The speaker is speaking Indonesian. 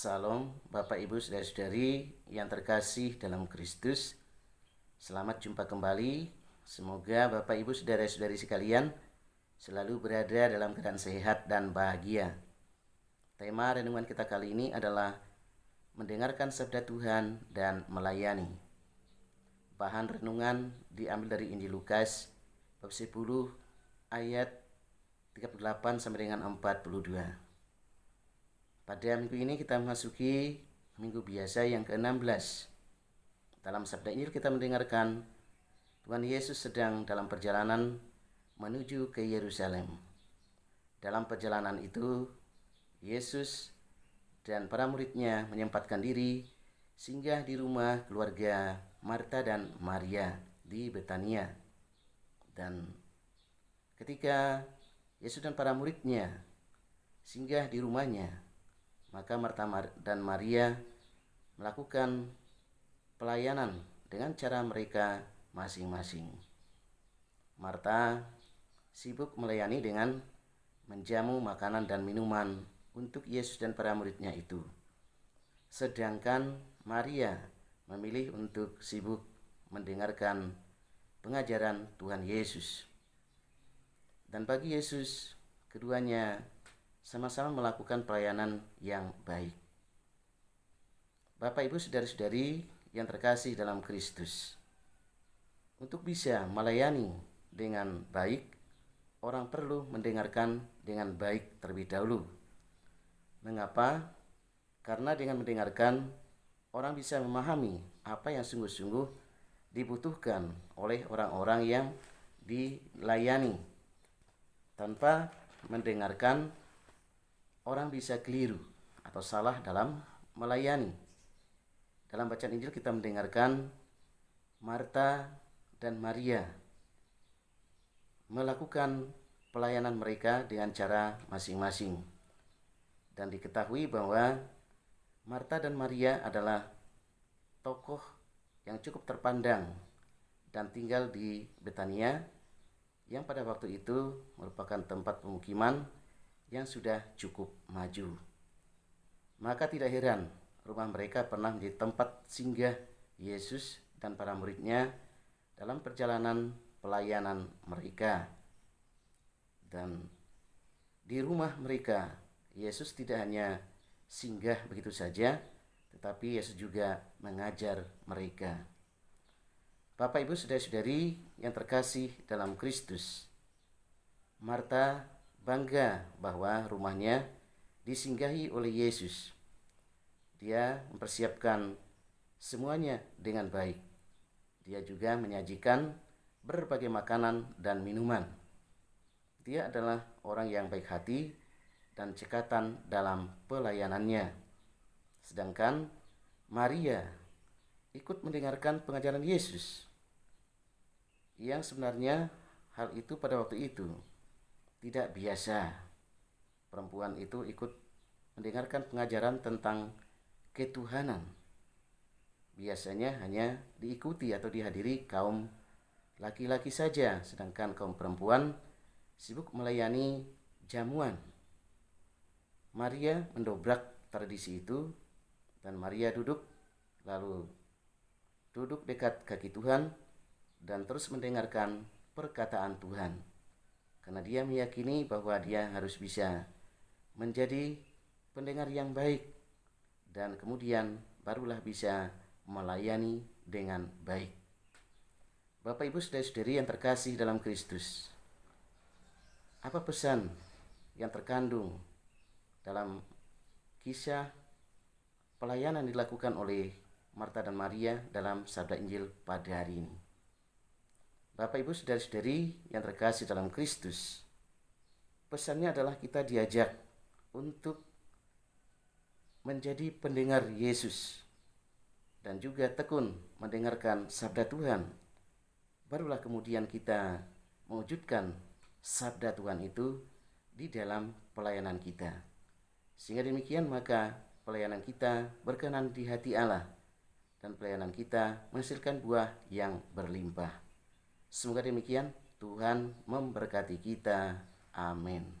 Salam Bapak Ibu Saudara-saudari yang terkasih dalam Kristus. Selamat jumpa kembali. Semoga Bapak Ibu Saudara-saudari sekalian selalu berada dalam keadaan sehat dan bahagia. Tema renungan kita kali ini adalah mendengarkan sabda Tuhan dan melayani. Bahan renungan diambil dari Injil Lukas bab 10 ayat 38 sampai dengan 42. Pada minggu ini kita memasuki minggu biasa yang ke-16. Dalam sabda Injil kita mendengarkan Tuhan Yesus sedang dalam perjalanan menuju ke Yerusalem. Dalam perjalanan itu, Yesus dan para muridnya menyempatkan diri singgah di rumah keluarga Marta dan Maria di Betania. Dan ketika Yesus dan para muridnya singgah di rumahnya, maka Marta dan Maria melakukan pelayanan dengan cara mereka masing-masing. Marta sibuk melayani dengan menjamu makanan dan minuman untuk Yesus dan para muridnya itu. Sedangkan Maria memilih untuk sibuk mendengarkan pengajaran Tuhan Yesus. Dan bagi Yesus, keduanya sama-sama melakukan pelayanan yang baik. Bapak Ibu Saudara-saudari yang terkasih dalam Kristus, untuk bisa melayani dengan baik, orang perlu mendengarkan dengan baik terlebih dahulu. Mengapa? Karena dengan mendengarkan, orang bisa memahami apa yang sungguh-sungguh dibutuhkan oleh orang-orang yang dilayani. Tanpa mendengarkan, orang bisa keliru atau salah dalam melayani. Dalam bacaan Injil kita mendengarkan Marta dan Maria melakukan pelayanan mereka dengan cara masing-masing. Dan diketahui bahwa Marta dan Maria adalah tokoh yang cukup terpandang dan tinggal di Betania, yang pada waktu itu merupakan tempat pemukiman yang sudah cukup maju. Maka tidak heran rumah mereka pernah menjadi tempat singgah Yesus dan para muridnya dalam perjalanan pelayanan mereka. Dan di rumah mereka, Yesus tidak hanya singgah begitu saja, tetapi Yesus juga mengajar mereka. Bapak Ibu Saudara-saudari yang terkasih dalam Kristus, Marta bangga bahwa rumahnya disinggahi oleh Yesus. Dia mempersiapkan semuanya dengan baik. Dia juga menyajikan berbagai makanan dan minuman. Dia adalah orang yang baik hati dan cekatan dalam pelayanannya. Sedangkan Maria ikut mendengarkan pengajaran Yesus, yang sebenarnya hal itu pada waktu itu tidak biasa. Perempuan itu ikut mendengarkan pengajaran tentang ketuhanan. Biasanya hanya diikuti atau dihadiri kaum laki-laki saja, sedangkan kaum perempuan sibuk melayani jamuan. Maria mendobrak tradisi itu, dan Maria duduk dekat kaki Tuhan dan terus mendengarkan perkataan Tuhan. Karena dia meyakini bahwa dia harus bisa menjadi pendengar yang baik, dan kemudian barulah bisa melayani dengan baik. Bapak Ibu Saudara-saudari yang terkasih dalam Kristus, apa pesan yang terkandung dalam kisah pelayanan dilakukan oleh Marta dan Maria dalam sabda Injil pada hari ini? Bapak Ibu Saudara-saudari yang terkasih dalam Kristus, pesannya adalah kita diajak untuk menjadi pendengar Yesus dan juga tekun mendengarkan sabda Tuhan. Barulah kemudian kita mewujudkan sabda Tuhan itu di dalam pelayanan kita. Sehingga demikian maka pelayanan kita berkenan di hati Allah, dan pelayanan kita menghasilkan buah yang berlimpah. Semoga demikian, Tuhan memberkati kita. Amin.